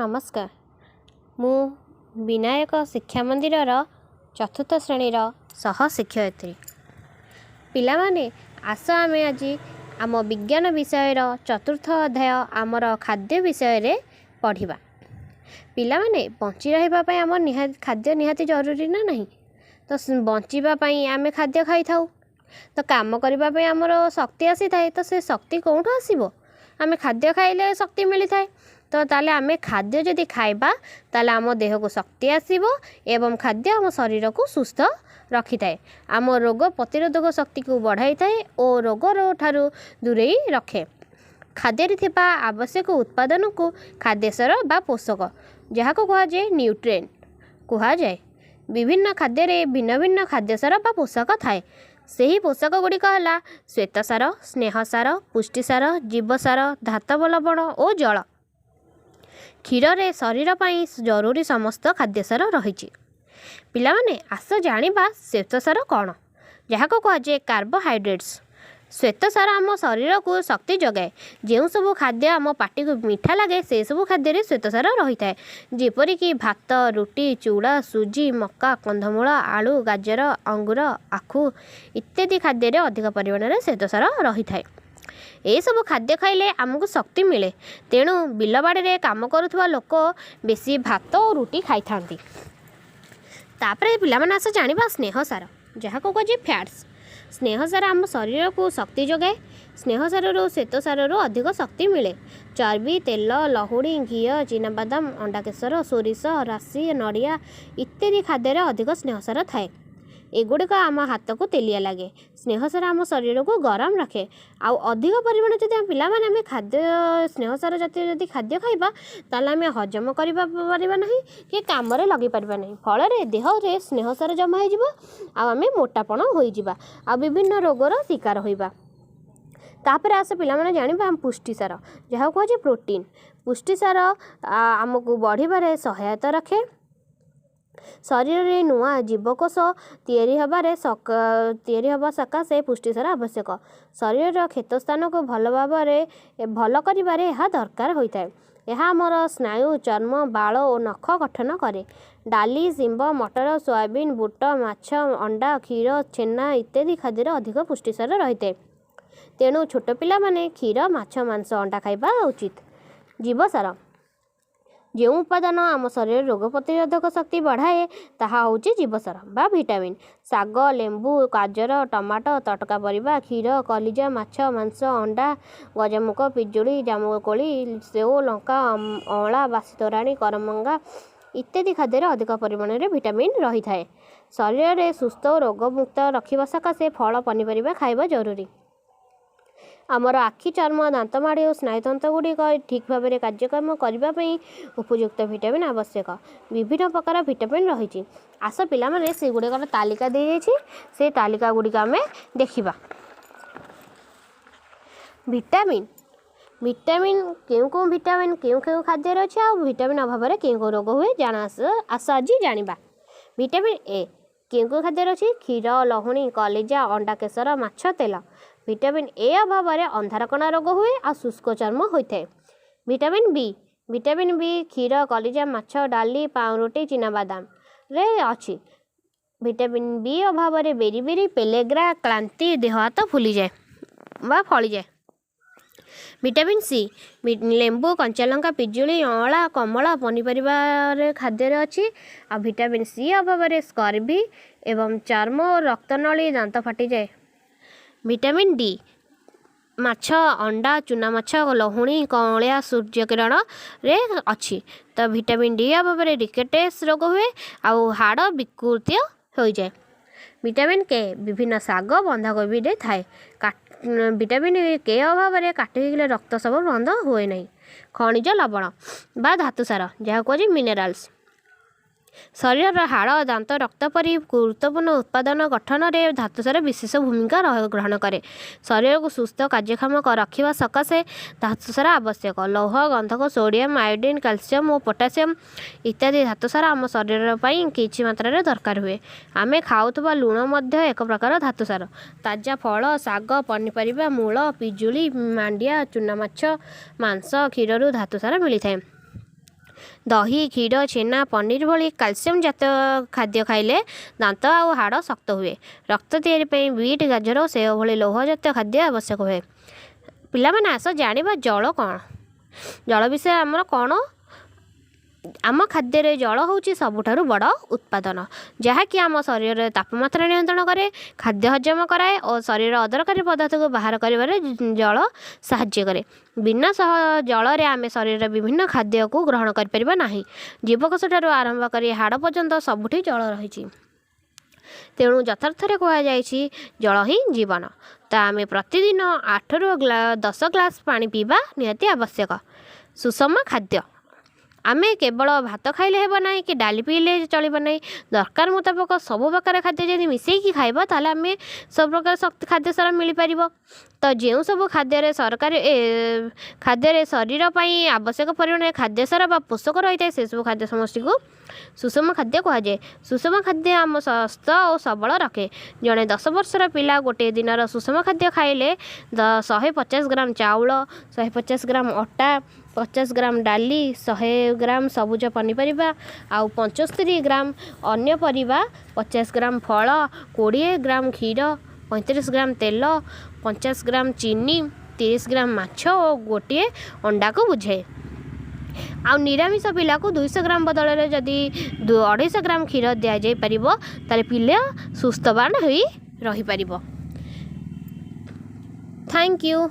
नमस्कार मु विनायक शिक्षा मंदिर चतुर्थ श्रेणीर सह शिक्षयित्री पिला माने आस आम आज आम विज्ञान विषय चतुर्थ अध्याय आमर खाद्य विषय रे पढ़िबा। पिला माने बंची रहिबा आम खाद्य निहाती जरूरी ना नहीं। तो बंचीबाई आम खाद्य खाई थाउ तो काम करने आमर शक्ति आसी थाए। तो से शक्ति कौटू आसब आम खाद्य खाइले शक्ति मिली थाए। तो ताले आमे खाद्य जदि खाइबा ताले आम देह को शक्ति आसीबो एवं खाद्य आम शरीर को सुस्थ रखि थाए। आम रोग प्रतिरोधक शक्ति को बढ़ाई थाए और रोग ठारू दूरेई रखे। खाद्य रे थिबा आवश्यक उत्पादन को खाद्यसार बा पोषक जहाँ को कहा जाए न्यूट्रिएंट कहा जाए। विभिन्न खाद्य रे भिन्न भिन्न खाद्यसार बा पोषक थाए। सही पोषक गुड़िक है श्वेतसार, स्नेहसार, पुष्टिसार, जीवसार, धातव लवण और जल। क्षीर रे शरीर पाई जरूरी समस्त खाद्यसार रही। पिला माने आस जानिबा श्वेतसार कौन जहाँ को कहा जाए कार्बोहाइड्रेट्स। श्वेतसार आम शरीर को शक्ति जगाए। जो सब खाद्य आम पाटी को मीठा लगे से सब खाद्य श्वेतसार रही है। जेपरिक भात, रुटी, चूड़ा, सुजी, मक्का, कंधमूल, आलू, गाजर, अंगूर, आखु इत्यादि खाद्य अधिक परिमाण में श्वेतसार रही है। ये सब खाद्य खाइले आमको शक्ति मिले। तेणु बिलबाड़ी रे काम करुवा लोक बेसी भात और रुटी खाई थांती। तापरे पिला माने आस जानिबा स्नेहसार जहाँ को कहे फैट्स। स्नेहसार आम शरीर को शक्ति जगाए। स्नेहसार श्वेतसार अधिक शक्ति मिले। चर्बी, तेल, लहुणी, घी, चीनाबादाम, अंडा केसर, सोरिष, राशि, नड़िया इत्यादि खाद्य अधिक स्नेहसार थाए। एगुड़िक आम हाथ को तेलिया लगे। स्नेहसार आम शरीर को गरम रखे। आउ अधिक परिमाण जब पिला माने आम खाद्य स्नेहसार जातीय जदि खाद्य खाइबा ताले आम हजम करिबा नहीं कि काम रे लगे परिबा नहीं। फल रे देह रे स्नेहसार जमा हो जिवो आ आम मोटापण होई जिबा आ विभिन्न रोगर शिकार होइबा। तापर आस पिला माने जानिबा हम पुष्टिसार जहाँ कहे प्रोटीन। पुष्टिसार आमको बढ़िबारे सहायता रखे। शरीर रे नुआ जीवकोश तैयारी हवा सकाशे पुष्टिसार आवश्यक। शरीर क्षेत्र स्थान को भल करिबारे यह दरकार होता है। यह आमर स्नायु, चर्म, बाल और नख गठन करे। डाली, शिंब, मटर, सोयाबीन, बुट, माछ, अंडा, क्षीर, छेना इत्यादि खाद्य अधिक पुष्टिसार रही है। तेणु छोट पिला माने क्षीर, माछ, मांस, अंडा खाइबा उचित। जीवसार जो उपादान आम शरीर रोग प्रतिरोधक शक्ति बढ़ाए ताहा होची जीवसार बा विटामिन। साग, लेंबू, गाजर, टमाटो, तटका परिबा, क्षीर, कलिजा, माछ, मांस, अंडा, गजमुख, पिजुड़ी, जामुकोली, सेव, लंका, अँला, बासी तोराणी, करमंगा इत्यादि खाद्य अधिक परिमाण में विटामिन रही है। शरीर में सुस्थ और रोगमुक्त रखा सकाशे फल पनीपरिया खाइबा जरूरी। आमर आखि, चर्म, दांतमाड़ी और स्नायुतंत्र गुड़िक ठीक भाव में कार्यक्रम करने उपयुक्त विटामिन आवश्यक। विभिन्न प्रकार विटामिन रही। आस पिला माने से गुड़िकर तालिका दी जाइए। से तालिका गुड़िक आम देखा। विटामिन विटामिन क्यों विटामिन क्यों खाद्य अच्छे आ विटामिन अभाव में क्यों रोग हुए जान आस आज जाना। विटामिन ए क्यों खाद्य अच्छी क्षीर, लहुणी, कलिजा, अंडा केसर, माछ, तेल। विटामिन ए अभाव में अंधारकणा रोग हुए आ शुष्क चर्म होता है। विटामिन बी क्षीर, कलिजा, माछ, डाली, पाउरुटी, चीनाबादाम रे अच्छी। विटामिन बी अभाव में बेरी पेलेग्रा, क्लांति, देह हाथ फुली जाए बा फली जाए। विटामिन सी लेंबू, कंचालंका, पिजुड़ी, अँला, कमला पनीपरिया खाद्य अच्छी। आ विटामिन सी अभाव में स्कर्वी एवं चर्म और रक्तनली दांत फाटी जाए। विटामिन डी माछ, अंडा, चूना माछ, लहुणी, कौलिया सूर्यकिरण रे अच्छी। तो विटामिन डी अभाव में रिकेट्स रोग हुए आउ हाड़ विकृति हो जाए। विटामिन के विभिन्न साग, बंधाकोबी रे थाए। विटामिन के अभाव में काटिले रक्त सब बंद हुए नहीं। खनिज लवण बा धातुसार जहाँ कहे मिनेराल्स। शरीर हाड़, दांत, रक्त परी गुरुत्वपूर्ण उत्पादन गठन में धातुसार विशेष भूमिका ग्रहण करे। शरीर को सुस्थ कार्यक्षम रखा सकाशे धातुसार आवश्यक। लौह, गंधक, सोडियम, आयोडीन, कैल्शियम और पोटासियम इत्यादि धातुसार आम शरीर पर किछि मात्रा दरकार हुए। आम खाऊवा लुण मध्य एक प्रकार धातुसार। ताजा फल, साग, पनीपरिया, मूल, पिजुली, मांडिया, चूना माछ, मांस, क्षीर धातुसार मिली थाए। दही क्षीर छेना पनीर भली कैल्शियम जात खाद्य खाइले दांत आउ हाड़ शक्त हुए। रक्त तैयारी ପାଇଁ बीट गाजर और सेव भली लौह जातीय खाद्य आवश्यक हुए। पिलामाने आस जानिबा जल कौन। जल विषय आमर कौन आम खाद्य जल होची सबुठारु बड़ उत्पादन जहाँकि आम शरीर तापमात्रा नियंत्रण करे खाद्य हजम कराए और शरीर अदरकारी पदार्थ को बाहर करिबारे जल साहाय्य करे। बिना जल रे आम शरीर विभिन्न खाद्य को ग्रहण कर परिबा नाही। जीवकोश ठारू आरंभ करी हाड़ पर्यंत सबुठी जल रही। तेणु यथार्थरे कहुଯାଇଛି जल ही जीवन। तो आम प्रतिदिन 8 ରୁ 10 ग्लास पानी पीवा निहाती आवश्यक। सुषम खाद्य आमे केवल भात खाइले हेबा नाही कि डाली पीले चलिबा नाही। दरकार मुताबक सब प्रकार खाद्य जदि मिसेकी खाइबा ताले आमे सब प्रकार शक्ति खाद्य सारा मिली परिबो। तो जो सब खाद्य शरीर पई आवश्यक परिमाण खाद्य सारा बा पोषक रही है से सब खाद्य समष्टि को सुषम खाद्य कह जाए। सुषम खाद्य आम स्वस्थ और सबल रखे। जड़े 10 वर्षर पिला गोटे दिन सुषम खाद्य खाइले 150 ग्राम चाउल 150 ग्राम अटा 50 ग्राम डाली 100 ग्राम सबुज पनीपरिया आउ 75 ग्राम अन्य परिबा 50 ग्राम फल 20 ग्राम क्षीर 35 ग्राम तेल 50 ग्राम चीनी 30 ग्राम माछ और गोटे अंडा को बुझाए। आ निरामिष पिला को 200 ग्राम बदल में जदि 250 ग्राम क्षीर दि जाई परिबो ताले पिला सुस्थवान होई रही परिबो। Thank you.